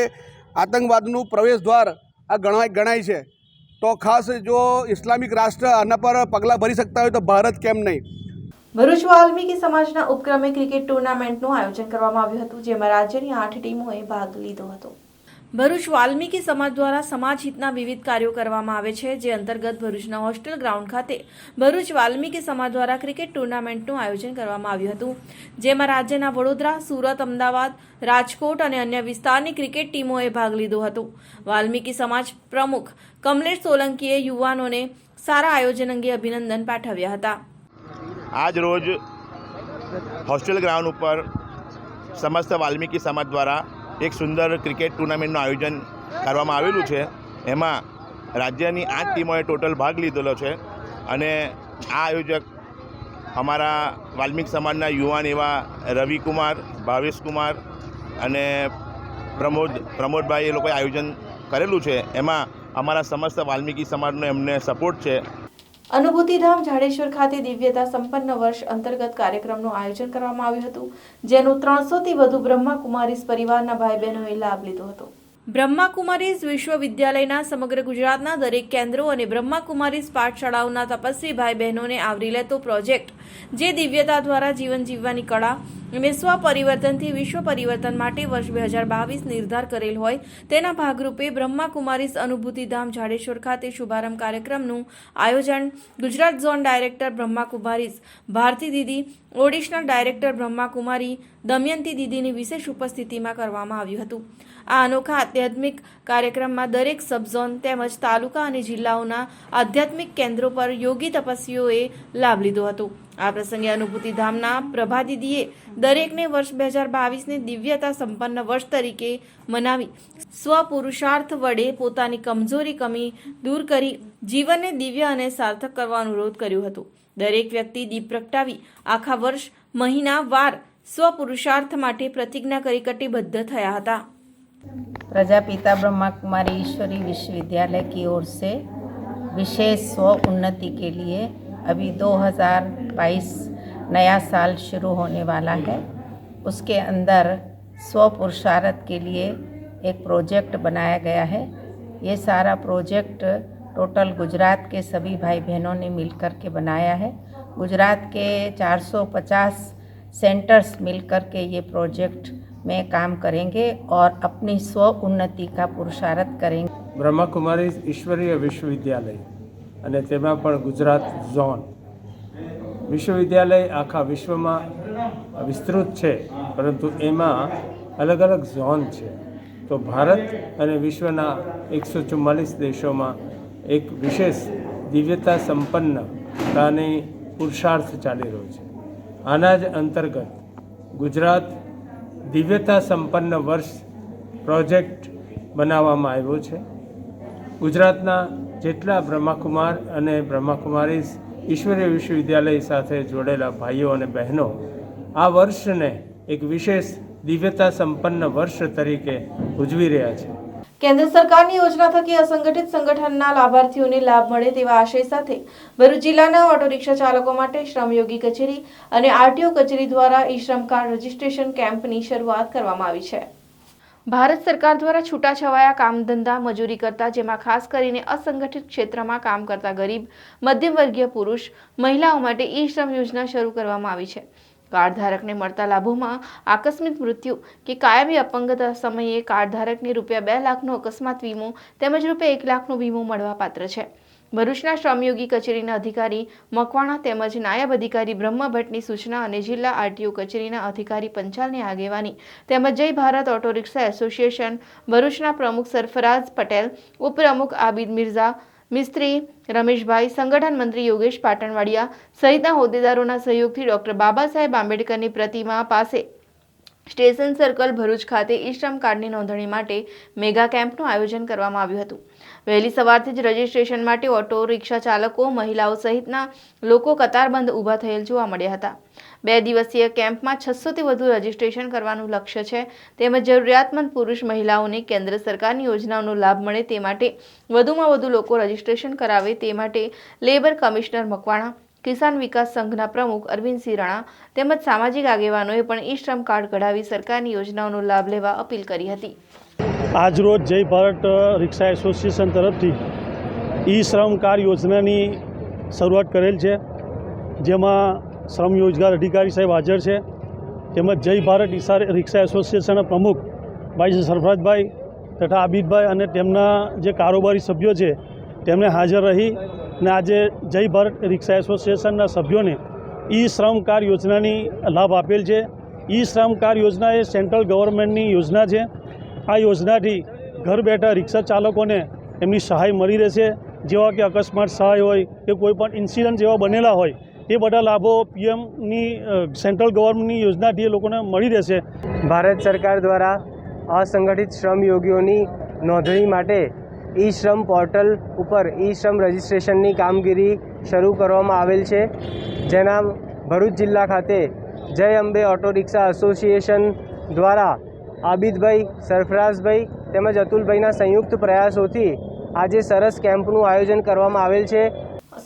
આતંકવાદનું પ્રવેશ દ્વાર આ ગણાય છે. તો ખાસ જો ઇસ્લામિક રાષ્ટ્ર આના પર પગલાં ભરી શકતા હોય તો ભારત કેમ નહીં. ભરૂચ વાલ્મીકી સમાજના ઉપક્રમે ક્રિકેટ ટુર્નામેન્ટનું આયોજન કરવામાં આવ્યું હતું, જેમાં રાજ્યની 8 ટીમોએ ભાગ લીધો હતો. ભરૂચ વાલ્મીકી સમાજ દ્વારા સમાજ હિતના વિવિધ કાર્યો કરવામાં આવે છે, જે અંતર્ગત ભરૂચના હોસ્ટેલ ગ્રાઉન્ડ ખાતે ભરૂચ વાલ્મીકી સમાજ દ્વારા ક્રિકેટ ટુર્નામેન્ટનું આયોજન કરવામાં આવ્યું હતું, જેમાં રાજ્યના વડોદરા, સુરત, અમદાવાદ, રાજકોટ અને અન્ય વિસ્તારની ક્રિકેટ ટીમોએ ભાગ લીધો હતો. વાલ્મીકી સમાજ પ્રમુખ કમલેશ સોલંકીએ યુવાનોને સારા આયોજન અંગે અભિનંદન પાઠવ્યા હતા. આજ રોજ હોસ્ટેલ ગ્રાઉન્ડ ઉપર સમસ્ત વાલ્મીકી સમાજ દ્વારા એક સુંદર ક્રિકેટ ટુર્નામેન્ટનું આયોજન કરવામાં આવેલું છે. એમાં રાજ્યની 8 ટીમોએ ટોટલ ભાગ લીધેલો છે અને આ આયોજક અમારા વાલ્મીકી સમાજના યુવાન એવા રવિકુમાર, ભાવેશકુમાર અને પ્રમોદભાઈ એ લોકોએ આયોજન કરેલું છે. એમાં અમારા સમસ્ત વાલ્મીકી સમાજનો એમને સપોર્ટ છે. અનુભૂતિધામ જાડેશ્વર ખાતે દિવ્યતા સંપન્ન વર્ષ અંતર્ગત કાર્યક્રમનું આયોજન કરવામાં આવ્યું હતું, જેનો 300 થી વધુ બ્રહ્માકુમારીઝ પરિવારના ભાઈ બહેનોએ લાભ લીધો હતો. બ્રહ્માકુમારીઝ વિશ્વવિદ્યાલયના સમગ્ર ગુજરાતના દરેક કેન્દ્રો અને બ્રહ્માકુમારીઝ પાઠશાળાઓના તપસ્વી ભાઈ બહેનોને આવરી લેતો પ્રોજેક્ટ, જે દિવ્યતા દ્વારા જીવન જીવવાની કળા અને સ્વ પરિવર્તનથી વિશ્વ પરિવર્તન માટે વર્ષ 2022 નિર્ધાર કરેલ હોય તેના ભાગરૂપે બ્રહ્માકુમારીઝ અનુભૂતિધામ જાડેશ્વર ખાતે શુભારંભ કાર્યક્રમનું આયોજન ગુજરાત ઝોન ડાયરેક્ટર બ્રહ્માકુમારીઝ ભારતી દીદી, એડિશનલ ડાયરેક્ટર બ્રહ્માકુમારી દમયંતી દીદીની વિશેષ ઉપસ્થિતિમાં કરવામાં આવ્યું હતું. આ અનોખા આધ્યાત્મિક કાર્યક્રમમાં દરેક સબઝોન તેમજ તાલુકા અને જિલ્લાઓના આધ્યાત્મિક કેન્દ્રો પર યોગી તપસ્વીઓએ લાભ લીધો હતો. આ પ્રસંગે અનુભૂતિધામના પ્રભા દીદીએ દરેકને વર્ષ 2022ને દિવ્યતા સંપન્ન વર્ષ તરીકે મનાવી સ્વપુરુષાર્થ વડે પોતાની કમી દૂર કરી જીવનને દિવ્ય અને સાર્થક કરવા અનુરોધ કર્યો હતો. દરેક વ્યક્તિ દીપ પ્રગટાવી આખા વર્ષ, મહિના, વાર સ્વપુરુષાર્થ માટે પ્રતિજ્ઞા કરી કટિબદ્ધ થયા હતા. प्रजापिता ब्रह्मा कुमारी ईश्वरी विश्वविद्यालय की ओर से विशेष स्व उन्नति के लिए अभी 2022 नया साल शुरू होने वाला है. उसके अंदर स्व पुरुषार्थ के लिए एक प्रोजेक्ट बनाया गया है. ये सारा प्रोजेक्ट टोटल गुजरात के सभी भाई बहनों ने मिलकर के बनाया है. गुजरात के 450 सेंटर्स मिलकर के ये प्रोजेक्ट में काम करेंगे और अपनी स्व उन्नति का पुरुषार्थ करेंगे. બ્રહ્માકુમારી ઈશ્વરીય વિશ્વવિદ્યાલય અને તેમાં પણ ગુજરાત ઝોન વિશ્વવિદ્યાલય આખા વિશ્વમાં વિસ્તૃત છે, પરંતુ એમાં અલગ અલગ ઝોન છે. તો ભારત અને વિશ્વના 144 દેશોમાં એક વિશેષ દિવ્યતા સંપન્નતાની પુરુષાર્થ ચાલી રહ્યો છે. આના જ અંતર્ગત ગુજરાત દિવ્યતા સંપન્ન વર્ષ પ્રોજેક્ટ બનાવવામાં આવ્યો છે. ગુજરાતના જેટલા બ્રહ્માકુમાર અને બ્રહ્માકુમારીઝ ઈશ્વરીય વિશ્વવિદ્યાલય સાથે જોડેલા ભાઈઓ અને બહેનો આ વર્ષને એક વિશેષ દિવ્યતા સંપન્ન વર્ષ તરીકે ઉજવી રહ્યા છે. કેન્દ્ર સરકારની યોજના થકી અસંગઠિત સંગઠનના લાભાર્થીઓને લાભ મળે તેવા આશય સાથે ભરૂચ જિલ્લાના ઓટો રિક્ષા ચાલકો માટે શ્રમયોગી કચેરી અને આરટીઓ કચેરી દ્વારા ઈ શ્રમ કાર્ડ રજીસ્ટ્રેશન કેમ્પની શરૂઆત કરવામાં આવી છે. ભારત સરકાર દ્વારા છૂટાછવાયા કામ ધંધા મજૂરી કરતા, જેમાં ખાસ કરીને અસંગઠિત ક્ષેત્રમાં કામ કરતા ગરીબ મધ્યમ વર્ગીય પુરુષ મહિલાઓ માટે ઈ શ્રમ યોજના શરૂ કરવામાં આવી છે. કાર્ડ ધારકને મળતા લાભોમાં આકસ્મિક મૃત્યુ કે કાયમી અપંગતા સમયે કાર્ડ ધારકને ₹2 લાખનો અકસ્માત વીમો તેમજ ₹1 લાખનો વીમો મળવાપાત્ર છે. ભરૂચના શ્રમયોગી કચેરીના અધિકારી મકવાણા તેમજ નાયબ અધિકારી બ્રહ્મ ભટ્ટની સૂચના અને જિલ્લા આરટીઓ કચેરીના અધિકારી પંચાલની આગેવાની તેમજ જય ભારત ઓટો રિક્ષા એસોસિએશન ભરૂચના પ્રમુખ સરફરાઝ પટેલ, ઉપપ્રમુખ આબિદ મિર્ઝા, મિસ્ત્રી રમેશભાઈ, સંગઠન મંત્રી યોગેશ પાટણવાડિયા સહિતના હોદ્દેદારોના સહયોગથી ડોક્ટર બાબા સાહેબ આંબેડકરની પ્રતિમા પાસે સ્ટેશન સર્કલ ભરૂચ ખાતે ઈ શ્રમ કાર્ડની નોંધણી માટે મેગા કેમ્પનું આયોજન કરવામાં આવ્યું હતું. વહેલી સવારથી જ રજીસ્ટ્રેશન માટે ઓટો રિક્ષા ચાલકો, મહિલાઓ સહિતના લોકો કતારબંધ ઊભા થયેલ જોવા મળ્યા હતા. 2 દિવસીય કેમ્પમાં 600થી વધુ રજીસ્ટ્રેશન કરવાનું લક્ષ્ય છે. તેમજ જરૂરિયાતમંદ પુરુષ મહિલાઓને કેન્દ્ર સરકારની યોજનાઓનો લાભ મળે તે માટે વધુમાં વધુ લોકો રજીસ્ટ્રેશન કરાવે તે માટે લેબર કમિશનર મકવાણા, કિસાન વિકાસ સંઘના પ્રમુખ અરવિંદસિંહ રાણા તેમજ સામાજિક આગેવાનોએ પણ ઈ શ્રમ કાર્ડ કઢાવી સરકારની યોજનાઓનો લાભ લેવા અપીલ કરી હતી. આજરોજ જય ભારત રિક્ષા એસોસિએશન તરફથી ઈ શ્રમ કાર્ડ યોજનાની શરૂઆત કરેલ છે, જેમાં શ્રમ રોજગાર અધિકારી સાહેબ હાજર છે. તેમજ જય ભારત રિક્ષા એસોસિએશનના પ્રમુખ ભાઈ સરફરાજભાઈ તથા આબિદભાઈ અને તેમના જે કારોબારી સભ્યો છે તેમને હાજર રહી અને આજે જય ભારત રિક્ષા એસોસિએશનના સભ્યોને ઈ શ્રમ કાર્ડ યોજનાની લાભ આપેલ છે. ઈ શ્રમ કાર્ડ યોજના એ સેન્ટ્રલ ગવર્મેન્ટની યોજના છે. આ યોજનાથી ઘર બેઠા રિક્ષા ચાલકોને એમની સહાય મળી રહેશે, જેવા કે અકસ્માત સહાય હોય કે કોઈપણ ઇન્સિડન્ટ જેવા બનેલા હોય એ બધા લાભો પીએમની સેન્ટ્રલ ગવર્મેન્ટની યોજનાથી એ લોકોને મળી રહેશે. ભારત સરકાર દ્વારા અસંગઠિત શ્રમયોગીઓની નોંધણી માટે ઈ શ્રમ પોર્ટલ ઉપર ઈ શ્રમ રજિસ્ટ્રેશનની કામગીરી શરૂ કરવામાં આવેલ છે, જેના ભરૂચ જિલ્લા ખાતે જય અંબે ઓટો રિક્ષા એસોસિએશન દ્વારા આબિદભાઈ, સરફરાઝભાઈ તેમજ અતુલભાઈના સંયુક્ત પ્રયાસોથી આજે સરસ કેમ્પનું આયોજન કરવામાં આવેલ છે.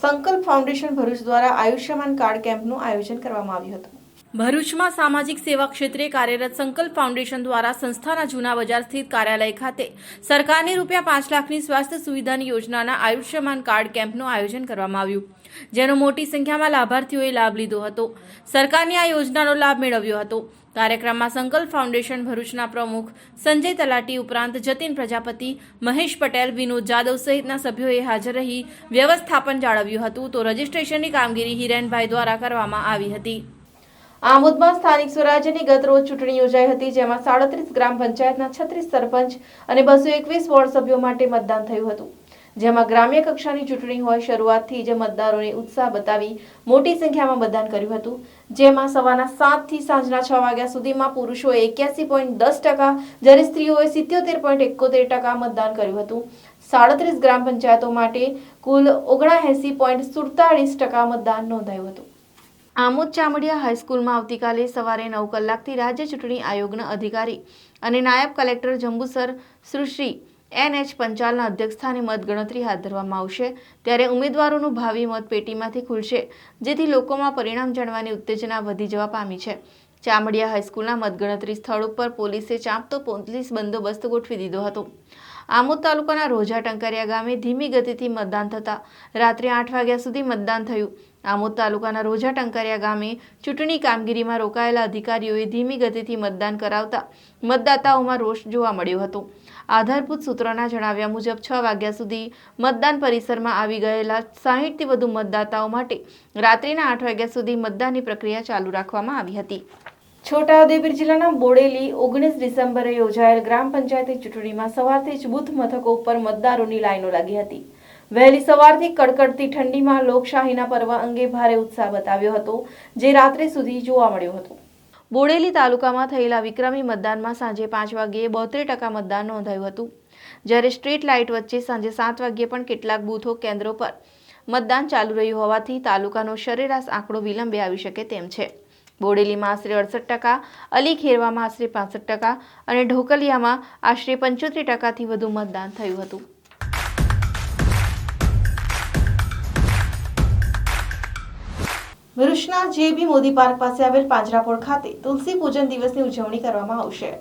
સંકલ્પ ફાઉન્ડેશન ભરૂચ દ્વારા આયુષ્યમાન કાર્ડ કેમ્પનું આયોજન કરવામાં આવ્યું હતું. ભરૂચમાં સામાજિક સેવા ક્ષેત્રે કાર્યરત સંકલ્પ ફાઉન્ડેશન દ્વારા સંસ્થાના જૂના બજાર સ્થિત કાર્યાલય ખાતે સરકારની ₹5 લાખની સ્વાસ્થ્ય સુવિધાની યોજનાના આયુષ્યમાન કાર્ડ કેમ્પનું આયોજન કરવામાં આવ્યું, જેનો મોટી સંખ્યામાં લાભાર્થીઓએ લાભ લીધો હતો. સરકારની આ યોજનાનો લાભ મેળવ્યો હતો. કાર્યક્રમમાં સંકલ્પ ફાઉન્ડેશન ભરૂચના પ્રમુખ સંજય તલાટી ઉપરાંત જતીન પ્રજાપતિ, મહેશ પટેલ, વિનોદ જાદવ સહિતના સભ્યોએ હાજર રહી વ્યવસ્થાપન જાળવ્યું હતું. તો રજીસ્ટ્રેશનની કામગીરી હિરેનભાઈ દ્વારા કરવામાં આવી હતી. આમોદમાં સ્થાનિક સ્વરાજ્યની ગત રોજ ચૂંટણી યોજાઈ હતી, જેમાં 37 ગ્રામ પંચાયતના 36 સરપંચ અને 221 વોર્ડ સભ્યો માટે મતદાન થયું હતું. જેમાં ગ્રામ્ય કક્ષાની ચૂંટણી હોય શરૂઆતથી જ મતદારોએ ઉત્સાહ બતાવી મોટી સંખ્યામાં મતદાન કર્યું હતું. જેમાં સવારના 7 થી સાંજના 6 વાગ્યા સુધીમાં પુરુષોએ 81.10%, જ્યારે સ્ત્રીઓએ 77.71% મતદાન કર્યું હતું. 37 ગ્રામ પંચાયતો માટે કુલ 79.47% મતદાન નોંધાયું હતું. આમોદ ચામડિયા હાઈસ્કૂલમાં આવતીકાલે સવારે 9 કલાકથી રાજ્ય ચૂંટણી આયોગના અધિકારી અને નાયબ કલેક્ટર જંબુસર સુશ્રી NH પંચાલના અધ્યક્ષસ્થાને મતગણતરી હાથ ધરવામાં આવશે. ત્યારે ઉમેદવારોનું ભાવિ મતપેટીમાંથી ખુલશે, જેથી લોકોમાં પરિણામ જાણવાની ઉત્તેજના વધી જવા પામી છે. ચામડિયા હાઈસ્કૂલના મતગણતરી સ્થળ ઉપર પોલીસે ચાંપતો પોલીસ બંદોબસ્ત ગોઠવી દીધો હતો. આમોદ તાલુકાના રોજા ટંકારિયા ગામે ધીમી ગતિથી મતદાન થતાં રાત્રે 8 વાગ્યા સુધી મતદાન થયું. આમોદ તાલુકાના રોજા ટંકારિયા ગામે ચૂંટણી કામગીરીમાં રોકાયેલા અધિકારીઓએ ધીમી ગતિથી મતદાન કરાવતા મતદાતાઓમાં રોષ જોવા મળ્યો હતો. આધારભૂત સૂત્રોના જણાવ્યા મુજબ 6 વાગ્યા સુધી મતદાન પરિસરમાં આવી ગયેલા 60થી વધુ મતદાતાઓ માટે રાત્રિના 8 વાગ્યા સુધી મતદાનની પ્રક્રિયા ચાલુ રાખવામાં આવી હતી. છોટાઉદેપુર જિલ્લાના બોડેલી 19 ડિસેમ્બરે યોજાયેલ ગ્રામ પંચાયતની ચૂંટણીમાં સવારથી જ બૂથ મથકો ઉપર મતદારોની લાઈનો લાગી હતી. વહેલી સવારથી કડકડતી ઠંડીમાં લોકશાહીના પર્વ અંગે ભારે ઉત્સાહ બતાવ્યો હતો, જે રાત્રે સુધી જોવા મળ્યો હતો. બોડેલી તાલુકામાં થયેલા વિક્રમી મતદાનમાં સાંજે 5 વાગ્યે 72% મતદાન નોંધાયું હતું, જ્યારે સ્ટ્રીટ લાઇટ વચ્ચે સાંજે 7 વાગ્યે પણ કેટલાક બૂથો કેન્દ્રો પર મતદાન ચાલુ રહ્યું હોવાથી તાલુકાનો સરેરાશ આંકડો વિલંબે આવી શકે તેમ છે. બોડેલીમાં આશરે 68%, અલીખેરવામાં આશરે 65% અને ઢોકલિયામાં આશરે 75%થી વધુ મતદાન થયું હતું. ભરૂચના JB મોદી પાર્ક પાસે આવેલ પાંજરાપોળ ખાતે તુલસી પૂજન દિવસની ઉજવણી કરવામાં આવશે.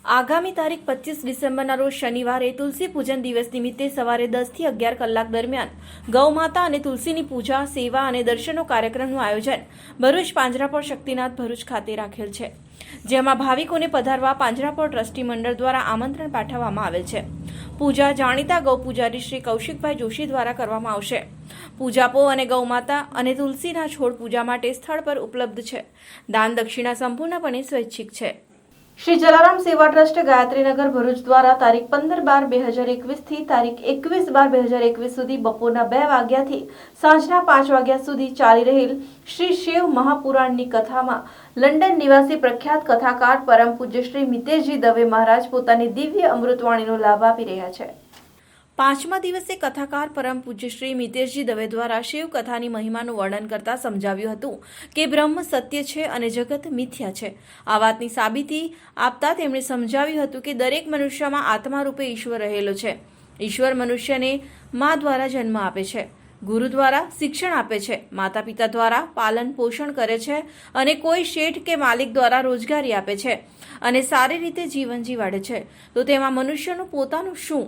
આગામી તારીખ 25 ડિસેમ્બરના રોજ શનિવારે તુલસી પૂજન દિવસ નિમિત્તે સવારે 10 થી 11 કલાક દરમિયાન ગૌમાતા અને તુલસીની પૂજા, સેવા અને દર્શનનો કાર્યક્રમનું આયોજન ભરૂચ પાંજરાપોળ શક્તિનાથ ભરૂચ ખાતે રાખેલ છે, જેમાં ભાવિકોને પધારવા પાંજરાપોળ ટ્રસ્ટી મંડળ દ્વારા આમંત્રણ પાઠવવામાં આવેલ છે. પૂજા જાણીતા ગૌ પૂજારી શ્રી કૌશિકભાઈ જોશી દ્વારા કરવામાં આવશે. પૂજાપો અને ગૌમાતા અને તુલસીના છોડ પૂજા માટે સ્થળ પર ઉપલબ્ધ છે. દાન દક્ષિણા સંપૂર્ણપણે સ્વૈચ્છિક છે. શ્રી જલારામ સેવા ટ્રસ્ટ ગાયત્રીનગર ભરૂચ દ્વારા તારીખ 15/12/2021 થી તારીખ 21/12/2021 સુધી બપોરના 2 વાગ્યાથી સાંજના 5 વાગ્યા સુધી ચાલી રહેલ શ્રી શિવ મહાપુરાણની કથામાં લંડન નિવાસી પ્રખ્યાત કથાકાર પરમ પૂજ્ય શ્રી મિતેશજી દવે મહારાજ પોતાની દિવ્ય અમૃતવાણીનો લાભ આપી રહ્યા છે. 5મા દિવસે કથાકાર પરમ પૂજ્ય શ્રી મિતેશજી દવે દ્વારા શિવ કથાની મહિમાનું વર્ણન કરતા સમજાવ્યું હતું કે બ્રહ્મ સત્ય છે અને જગત મિથ્યા છે. આ વાતની સાબિતી આપતા તેમણે સમજાવ્યું હતું કે દરેક મનુષ્યમાં આત્મા રૂપે ઈશ્વર રહેલો છે. ઈશ્વર મનુષ્યને મા દ્વારા જન્મ આપે છે, ગુરુ દ્વારા શિક્ષણ આપે છે, માતા પિતા દ્વારા પાલન પોષણ કરે છે અને કોઈ શેઠ કે માલિક દ્વારા રોજગારી આપે છે અને સારી રીતે જીવન જીવાડે છે. તો તેમાં મનુષ્યનું પોતાનું શું?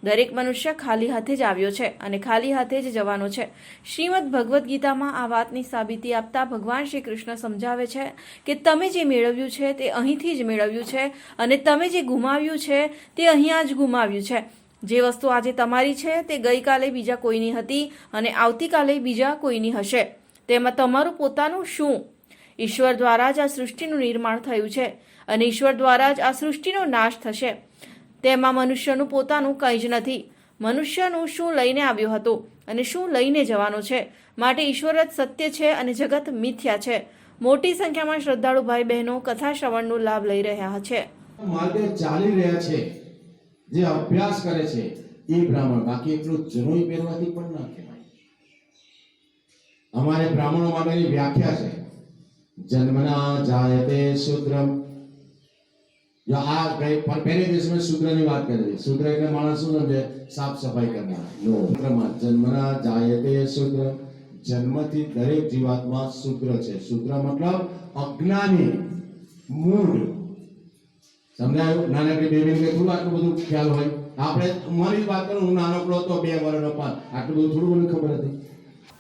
દરેક મનુષ્ય ખાલી હાથે જ આવ્યો છે અને ખાલી હાથે જ જવાનો છે. શ્રીમદ ભગવદ્ ગીતામાં આ વાતની સાબિતી આપતા ભગવાન શ્રી કૃષ્ણ સમજાવે છે કે તમે જે મેળવ્યું છે તે અહીંથી જ મેળવ્યું છે અને તમે જે ગુમાવ્યું છે તે અહીંયા જ ગુમાવ્યું છે. જે વસ્તુ આજે તમારી છે તે ગઈકાલે બીજા કોઈની હતી અને આવતીકાલે બીજા કોઈની હશે. તેમાં તમારું પોતાનું શું? ઈશ્વર દ્વારા જ આ સૃષ્ટિનું નિર્માણ થયું છે અને ઈશ્વર દ્વારા જ આ સૃષ્ટિનો નાશ થશે. તેમાં મનુષ્યનું પોતાનું કંઈ જ નથી. મનુષ્યનું શું લઈને આવ્યો હતો અને શું લઈને જવાનો છે. માટે ઈશ્વર જ સત્ય છે અને જગત મિથ્યા છે. મોટી સંખ્યામાં શ્રદ્ધાળુ ભાઈ બહેનો કથા શ્રવણનો લાભ લઈ રહ્યા છે. માર્ગે ચાલી રહ્યા છે, જે અભ્યાસ કરે છે એ બ્રાહ્મણ, બાકી એટલું જનોઈ પહેરવાથી પણ ના કહેવાય. અમારે બ્રાહ્મણો માટેની વ્યાખ્યા છે, જન્મના જાયતે શૂદ્રમ. જો આ પહેલે દિવસમાં શૂદ્રની વાત કરી છે. શૂદ્ર એટલે માણસ શું સમજે? સાફ સફાઈ કરનાર. નો, જન્મના જાયતે શૂદ્ર. જન્મથી દરેક જીવાત્મા શૂદ્ર છે. શૂદ્ર મતલબ અજ્ઞાની, મૂઢ. સમજાયું? નાનકડી બેબીને થોડું આટલું બધું ખ્યાલ હોય. આપણે મારી વાત કરું, હું નાનકડો હતો 2 વર્ષનો, આટલું બધું થોડું મને ખબર હતી.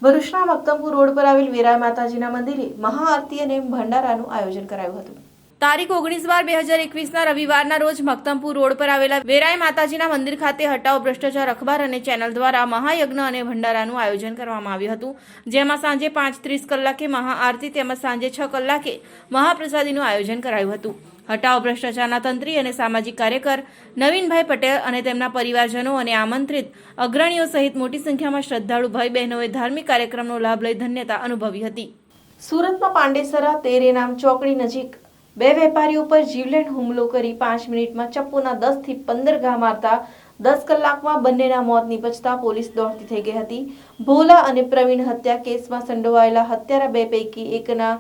ભરૂચના મક્તમપુર રોડ પર આવેલ વેરાય માતાજીના મંદિરે મહાઆરતી અને ભંડારાનું આયોજન કરાયું હતું. તારીખ 19/12/2021ના રવિવારના રોજ મક્તમપુર રોડ પર આવેલા વેરાય માતાજીના મંદિર ખાતે હટાવ ભ્રષ્ટાચાર અખબાર અને ચેનલ દ્વારા મહાયજ્ઞ અને ભંડારાનું આયોજન કરવામાં આવ્યું હતું. જેમાં સાંજે 5:30 કલાકે મહાઆરતી તેમજ સાંજે 6 કલાકે મહાપ્રસાદીનું આયોજન કરાયું હતું. હટાવ ભ્રષ્ટાચારના તંત્રી અને સામાજિક કાર્યકર નવીનભાઈ પટેલ અને તેમના પરિવારજનો અને આમંત્રિત અગ્રણીઓ સહિત મોટી સંખ્યામાં શ્રદ્ધાળુ ભાઈ બહેનોએ ધાર્મિક કાર્યક્રમનો લાભ લઈ ધન્યતા અનુભવી હતી. સુરતમાં પાંડેસરા તેરેનામ ચોકડી નજીક 2 વેપારીઓ પર જીવલેણ હુમલો કરી 5 મિનિટમાં ચપ્પુના 10 થી 15 ઘા મારતા 10 કલાકમાં બંનેના મોત નિપજતા પોલીસ દોડતી થઈ ગઈ હતી. ભોલા અને પ્રવીણ હત્યા કેસમાં સંડોવાયેલા હત્યારા 2 પૈકી એકના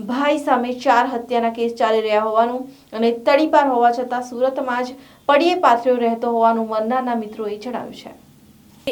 ભાઈ સામે 4 હત્યાના કેસ ચાલી રહ્યા હોવાનું અને તડીપાર હોવા છતાં સુરતમાં જ પડીએ પાથર્યો રહેતો હોવાનું મરનારના મિત્રોએ જણાવ્યું છે.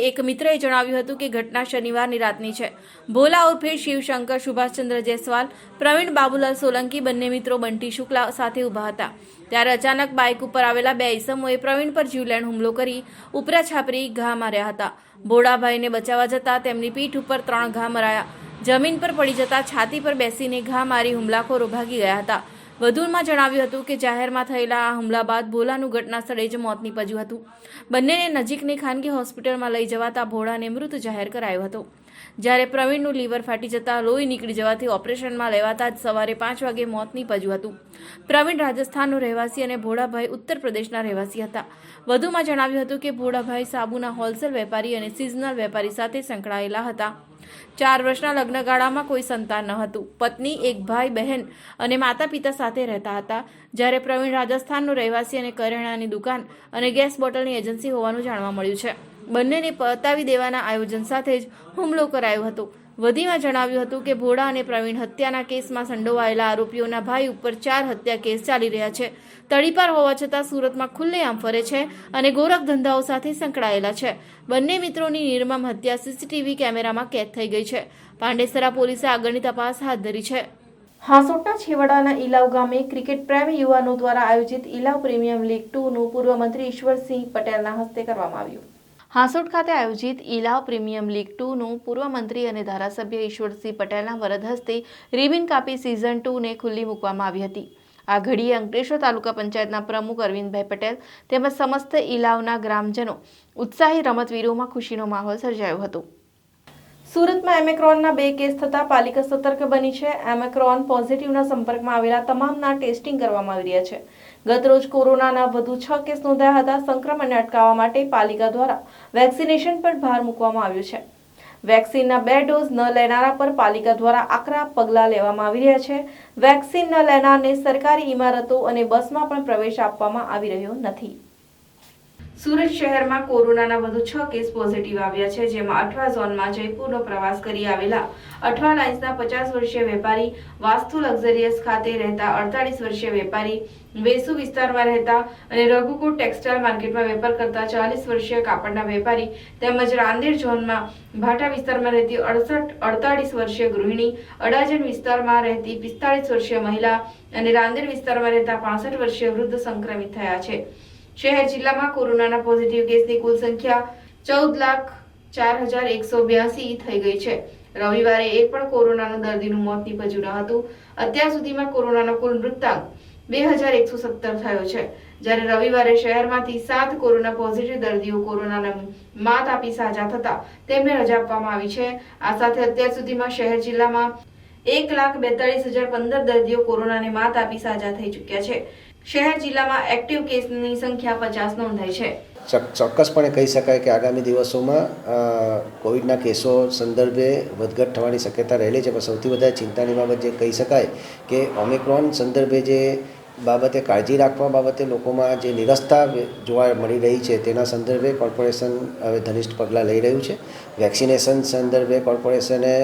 એક મિત્રએ જણાવ્યું હતું કે ઘટના શનિવારની રાતની છે. ભોલા ઉર્ફે શિવશંકર સુભાષચંદ્ર જયસ્વાલ, પ્રવીણ બાબુલાલ સોલંકી બંને મિત્રો બંટી શુક્લા સાથે ઊભા હતા. ત્યારે અચાનક બાઇક ઉપર આવેલા 2 ઈસમોએ પ્રવીણ પર જીવલેણ હુમલો કરી ઉપરા છાપરી ઘા માર્યા હતા. ભોળાભાઈને બચાવવા જતા તેમની પીઠ ઉપર 3 ઘા મરાયા. જમીન પર પડી જતા છાતી પર બેસીને ઘા મારી હુમલાખોરો ભાગી ગયા હતા. વધુમાં જણાવ્યું હતું કે જાહેરમાં થયેલા આ હુમલા બાદ ભોલાનું ઘટના સ્થળે જ મોત નીપજ્યું હતું. બંનેને નજીકની ખાનગી હોસ્પિટલમાં લઈ જવાતા ભોળાને મૃત જાહેર કરાયો હતો. જ્યારે પ્રવીણનું લીવર ફાટી જતા લોહી નીકળી જવાથી ઓપરેશનમાં લેવાતા જ સવારે 5 વાગે મોત નીપજ્યું હતું. પ્રવીણ રાજસ્થાનનો રહેવાસી અને ભોળાભાઈ ઉત્તર પ્રદેશના રહેવાસી હતા. વધુમાં જણાવ્યું હતું કે ભોળાભાઈ સાબુના હોલસેલ વેપારી અને સિઝનલ વેપારી સાથે સંકળાયેલા હતા. 4 વર્ષના લગ્નગાળામાં કોઈ સંતાન ન હતું. પત્ની, 1 ભાઈ બહેન અને માતા પિતા સાથે રહેતા હતા. જ્યારે પ્રવીણ રાજસ્થાનનો રહેવાસી અને કરિયાણાની દુકાન અને ગેસ બોટલની એજન્સી હોવાનું જાણવા મળ્યું છે. બંનેને પતાવી દેવાના આયોજન સાથે જ હુમલો કરાયો હતો. વધીમાં જણાવ્યું હતું કે ભોળા અને પ્રવીણ હત્યાના કેસમાં સંડોવાયેલા આરોપીઓના ભાઈ ઉપર 4 હત્યા કેસ ચાલી રહ્યા છે. તડીપાર હોવા છતાં સુરતમાં ખુલ્લેઆમ ફરે છે અને ગોરખ ધંધાઓ સાથે સંકળાયેલા છે. બંને મિત્રોની નિર્મમ હત્યા સીસીટીવી કેમેરામાં કેદ થઈ ગઈ છે. પાંડેસરા પોલીસે આગળની તપાસ હાથ ધરી છે. હાંસોટના છેવાડાના ઇલાવ ગામે ક્રિકેટ પ્રેમી યુવાનો દ્વારા આયોજિત ઇલાવ પ્રીમિયમ લીગ 2નું પૂર્વ મંત્રી ઈશ્વરસિંહ પટેલના હસ્તે કરવામાં આવ્યું. હાંસોટ ખાતે આયોજિત ઇલાવ પ્રીમિયમ લીગ 2નું પૂર્વ મંત્રી અને ધારાસભ્ય ઈશ્વરસિંહ પટેલના વરદ હસ્તે રિબિન કાપી સિઝન 2ને ખુલ્લી મૂકવામાં આવી હતી. આ ઘડીએ અંકલેશ્વર તાલુકા પંચાયતના પ્રમુખ અરવિંદભાઈ પટેલ તેમજ સમસ્ત ઇલાવના ગ્રામજનો ઉત્સાહી રમતવીરોમાં ખુશીનો માહોલ સર્જાયો હતો. સુરતમાં ઓમિક્રોનના 2 કેસ થતા પાલિકા સતર્ક બની છે. ઓમિક્રોન પોઝિટિવના સંપર્કમાં આવેલા તમામના ટેસ્ટિંગ કરવામાં આવી રહ્યા છે. ગતરોજ કોરોનાના વધુ 6 કેસ નોંધાયા હતા. સંક્રમણને અટકાવવા માટે પાલિકા દ્વારા વેક્સિનેશન પર ભાર મૂકવામાં આવ્યો છે. વેક્સિનના 2 ડોઝ ન લેનારા પર પાલિકા દ્વારા આકરા પગલાં લેવામાં આવી રહ્યા છે. વેક્સિન ન લેનારને સરકારી ઇમારતો અને બસમાં પણ પ્રવેશ આપવામાં આવી રહ્યો નથી. સુરત શહેરમાં કોરોનાના વધુ 6 કેસ પોઝિટિવ આવ્યા છે, જેમાં અઠવા ઝોનમાં જયપુરનો પ્રવાસ કરી આવેલા અઠવા લાઇન્સના 50 વર્ષીય વેપારી, વાસ્તુ લક્ઝરિયસ ખાતે રહેતા 48 વર્ષીય વેપારી, વેસુ વિસ્તારમાં રહેતા અને રઘુકુળ ટેક્સટાઇલ માર્કેટમાં વેપાર કરતા 40 વર્ષીય કાપડના વેપારી તેમજ રાંદેર ઝોનમાં ભાટા વિસ્તારમાં રહેતી 48 વર્ષીય ગૃહિણી, અડાજણ વિસ્તારમાં રહેતી 45 વર્ષીય મહિલા અને રાંદેર વિસ્તારમાં રહેતા 65 વર્ષીય વૃદ્ધ સંક્રમિત થયા છે. શહેર જિલ્લામાં કોરોનાના પોઝિટિવ કેસની કુલ સંખ્યા 14,04,182 થઈ ગઈ છે. રવિવારે એક પણ કોરોનાનો દર્દીનું મોત નીપજ્યું ન હતું. અત્યાર સુધીમાં કોરોનાનો કુલ મૃતાંક 2,117 થયો છે. જ્યારે રવિવારે શહેરમાંથી 7 કોરોના પોઝિટિવ દર્દીઓ કોરોનાના માત આપી સાજા થતા તેમને રજા આપવામાં આવી છે. આ સાથે અત્યાર સુધીમાં શહેર જિલ્લામાં 1,42,015 દર્દીઓ કોરોનાને માત આપી સાજા થઈ ચૂક્યા છે. શહેર જિલ્લામાં એક્ટિવ કેસની સંખ્યા 50 નોંધાઈ છે. ચોક્કસપણે કહી શકાય કે આગામી દિવસોમાં કોવિડના કેસો સંદર્ભે વધઘટ થવાની શક્યતા રહેલી છે. પણ સૌથી વધારે ચિંતાની બાબત જે કહી શકાય કે ઓમિક્રોન સંદર્ભે જે બાબતે કાળજી રાખવા બાબતે લોકોમાં જે નિરસતા જોવા મળી રહી છે તેના સંદર્ભે કોર્પોરેશન હવે ઘનિષ્ઠ પગલાં લઈ રહ્યું છે. વેક્સિનેશન સંદર્ભે કોર્પોરેશને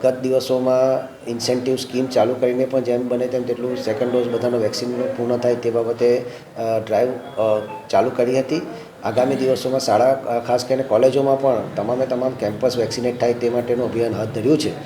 ગત દિવસોમાં ઇન્સેન્ટિવ સ્કીમ ચાલુ કરીને પણ જેમ બને તેમ તેટલું સેકન્ડ ડોઝ બધાનો વેક્સિન પૂર્ણ થાય તે બાબતે ડ્રાઈવ ચાલુ કરી હતી. આગામી દિવસોમાં શાળા ખાસ કરીને કોલેજોમાં પણ તમામે તમામ કેમ્પસ વેક્સિનેટ થાય તે માટેનું અભિયાન હાથ ધર્યું છે.